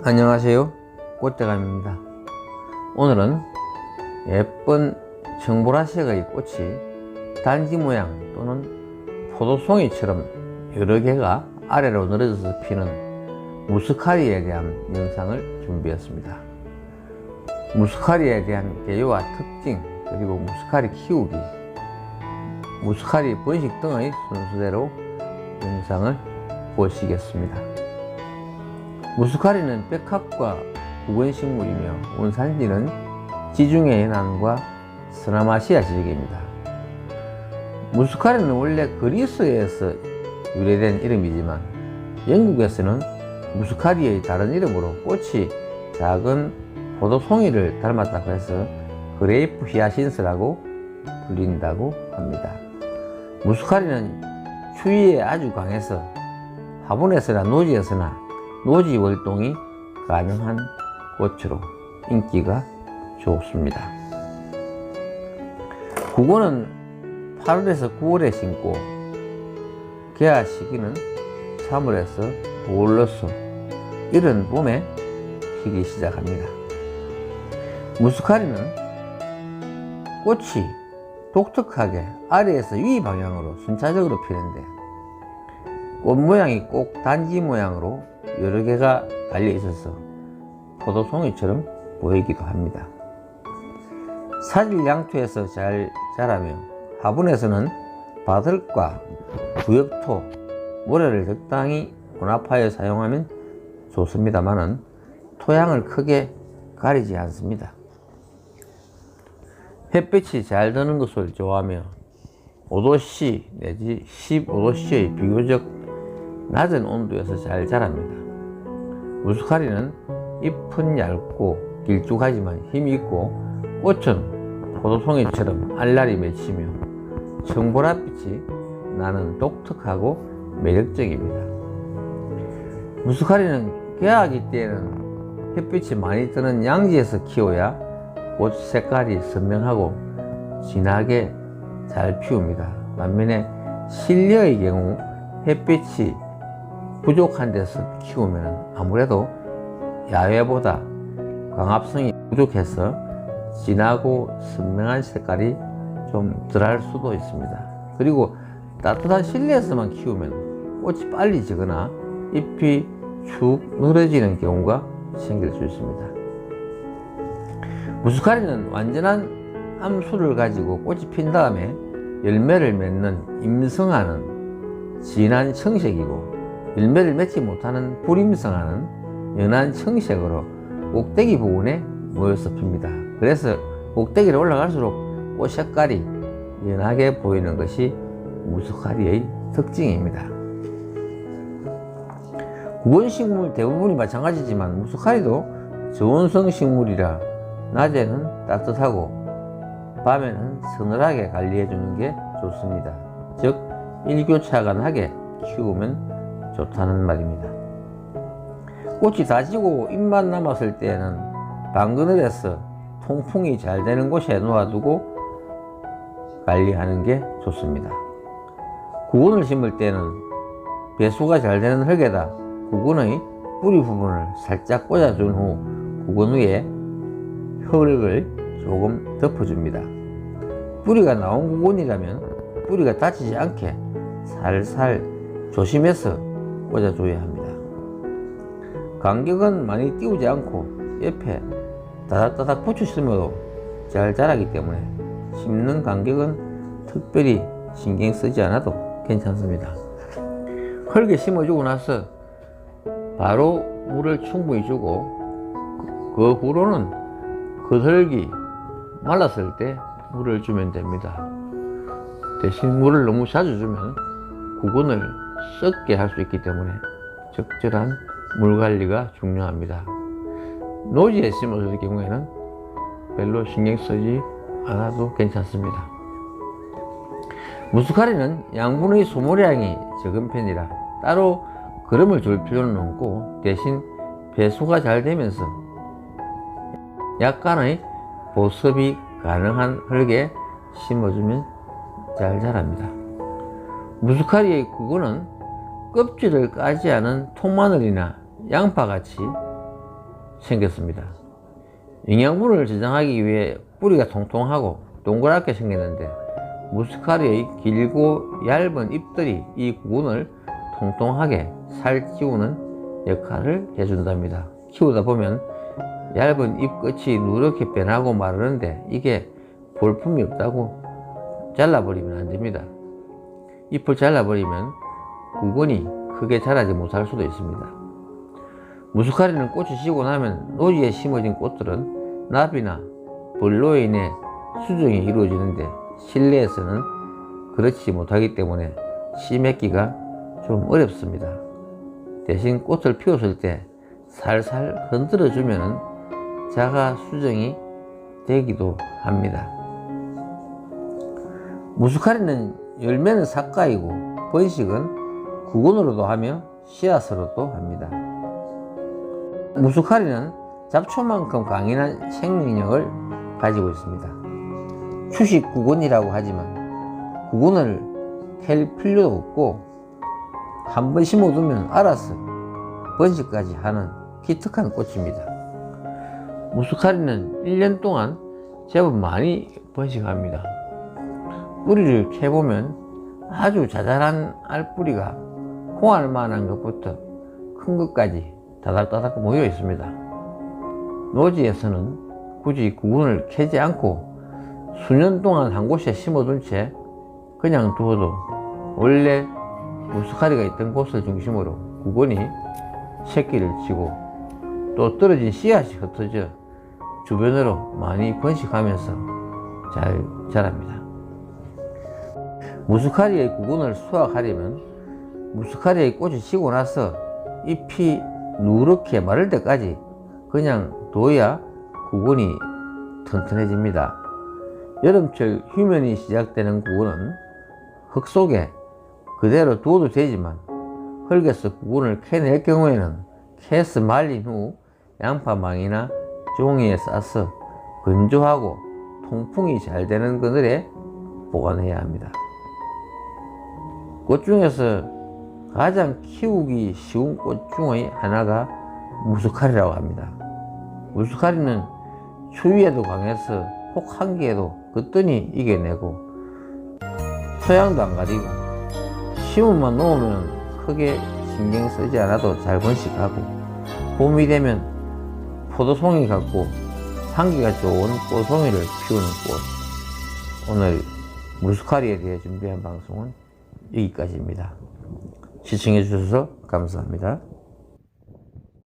안녕하세요, 꽃대감입니다. 오늘은 예쁜 청보라색의 꽃이 단지 모양 또는 포도송이처럼 여러 개가 아래로 늘어져서 피는 무스카리에 대한 영상을 준비했습니다. 무스카리에 대한 개요와 특징, 그리고 무스카리 키우기, 무스카리 번식 등의 순서대로 영상을 보시겠습니다. 무스카리는 백합과 구근식물이며 원산지는 지중해 해안과 서남아시아 지역입니다. 무스카리는 원래 그리스에서 유래된 이름이지만 영국에서는 무스카리의 다른 이름으로 꽃이 작은 포도송이를 닮았다고 해서 그레이프 히아신스라고 불린다고 합니다. 무스카리는 추위에 아주 강해서 화분에서나 노지에서나 노지 월동이 가능한 꽃으로 인기가 좋습니다. 구근은 8월에서 9월에 심고 개화 시기는 3월에서 5월로서 이른 봄에 피기 시작합니다. 무스카리는 꽃이 독특하게 아래에서 위 방향으로 순차적으로 피는데 꽃 모양이 꼭 단지 모양으로 여러 개가 달려 있어서 포도송이처럼 보이기도 합니다. 사질 양토에서 잘 자라며 화분에서는 바들과 구역토, 모래를 적당히 혼합하여 사용하면 좋습니다만은 토양을 크게 가리지 않습니다. 햇빛이 잘 드는 것을 좋아하며 5도씨 내지 15도씨의 비교적 낮은 온도에서 잘 자랍니다. 무스카리는 잎은 얇고 길쭉하지만 힘이 있고 꽃은 포도송이처럼 알알이 맺히며 청보랏빛이 나는 독특하고 매력적입니다. 무스카리는 개화기 때에는 햇빛이 많이 드는 양지에서 키워야 꽃 색깔이 선명하고 진하게 잘 피웁니다. 반면에 실려의 경우 햇빛이 부족한 데서 키우면 아무래도 야외보다 광합성이 부족해서 진하고 선명한 색깔이 좀 덜할 수도 있습니다. 그리고 따뜻한 실내에서만 키우면 꽃이 빨리 지거나 잎이 축 늘어지는 경우가 생길 수 있습니다. 무스카리는 완전한 암수를 가지고 꽃이 핀 다음에 열매를 맺는 임성하는 진한 청색이고 열매를 맺지 못하는 불임성하는 연한 청색으로 꼭대기 부분에 모여서 핍니다. 그래서 꼭대기로 올라갈수록 꽃 색깔이 연하게 보이는 것이 무스카리의 특징입니다. 구근식물 대부분이 마찬가지지만 무스카리도 저온성 식물이라 낮에는 따뜻하고 밤에는 서늘하게 관리해 주는 게 좋습니다. 즉 일교차관하게 키우면 좋다는 말입니다. 꽃이 다지고 잎만 남았을 때에는 방그늘에서 통풍이 잘 되는 곳에 놓아두고 관리하는 게 좋습니다. 구근을 심을 때는 배수가 잘 되는 흙에다 구근의 뿌리 부분을 살짝 꽂아준 후 구근 위에 흙을 조금 덮어줍니다. 뿌리가 나온 구근이라면 뿌리가 다치지 않게 살살 조심해서 꽂아줘야 합니다. 간격은 많이 띄우지 않고 옆에 다닥다닥 붙여 심어도 잘 자라기 때문에 심는 간격은 특별히 신경 쓰지 않아도 괜찮습니다. 흙에 심어주고 나서 바로 물을 충분히 주고 그 후로는 그 흙이 말랐을 때 물을 주면 됩니다. 대신 물을 너무 자주 주면 구근을 썩게 할 수 있기 때문에 적절한 물 관리가 중요합니다. 노지에 심었을 경우에는 별로 신경 쓰지 않아도 괜찮습니다. 무스카리는 양분의 소모량이 적은 편이라 따로 거름을 줄 필요는 없고 대신 배수가 잘 되면서 약간의 보습이 가능한 흙에 심어주면 잘 자랍니다. 무스카리의 구근은 껍질을 까지 않은 통마늘이나 양파같이 생겼습니다. 영양분을 저장하기 위해 뿌리가 통통하고 동그랗게 생겼는데 무스카리의 길고 얇은 잎들이 이 구근을 통통하게 살찌우는 역할을 해준답니다. 키우다 보면 얇은 잎 끝이 누렇게 변하고 마르는데 이게 볼품이 없다고 잘라버리면 안 됩니다. 잎을 잘라버리면 구근이 크게 자라지 못할 수도 있습니다. 무스카리는 꽃이 지고 나면 노지에 심어진 꽃들은 나비나 벌로 인해 수정이 이루어지는데 실내에서는 그렇지 못하기 때문에 씨 맺기가 좀 어렵습니다. 대신 꽃을 피웠을 때 살살 흔들어 주면 자가 수정이 되기도 합니다. 무스카리는 열매는 삭과이고 번식은 구근으로도 하며 씨앗으로도 합니다. 무스카리는 잡초만큼 강인한 생명력을 가지고 있습니다. 추식 구근이라고 하지만 구근을 캘 필요도 없고 한 번 심어두면 알아서 번식까지 하는 기특한 꽃입니다. 무스카리는 1년 동안 제법 많이 번식합니다. 뿌리를 캐보면 아주 자잘한 알뿌리가 홍알만한 것부터 큰 것까지 다닥다닥 모여 있습니다. 노지에서는 굳이 구근을 캐지 않고 수년 동안 한 곳에 심어둔 채 그냥 두어도 원래 무스카리가 있던 곳을 중심으로 구근이 새끼를 치고 또 떨어진 씨앗이 흩어져 주변으로 많이 번식하면서 잘 자랍니다. 무스카리의 구근을 수확하려면 무스카리의 꽃이 지고 나서 잎이 누렇게 마를 때까지 그냥 둬야 구근이 튼튼해집니다. 여름철 휴면이 시작되는 구근은 흙 속에 그대로 두어도 되지만 흙에서 구근을 캐낼 경우에는 캐서 말린 후 양파망이나 종이에 싸서 건조하고 통풍이 잘 되는 그늘에 보관해야 합니다. 꽃 중에서 가장 키우기 쉬운 꽃 중의 하나가 무스카리라고 합니다. 무스카리는 추위에도 강해서 혹한기에도 거뜬히 이겨내고 토양도 안 가리고 심은만 놓으면 크게 신경 쓰지 않아도 잘 번식하고 봄이 되면 포도송이 같고 향기가 좋은 꽃송이를 피우는 꽃. 오늘 무스카리에 대해 준비한 방송은 여기까지입니다. 시청해 주셔서 감사합니다.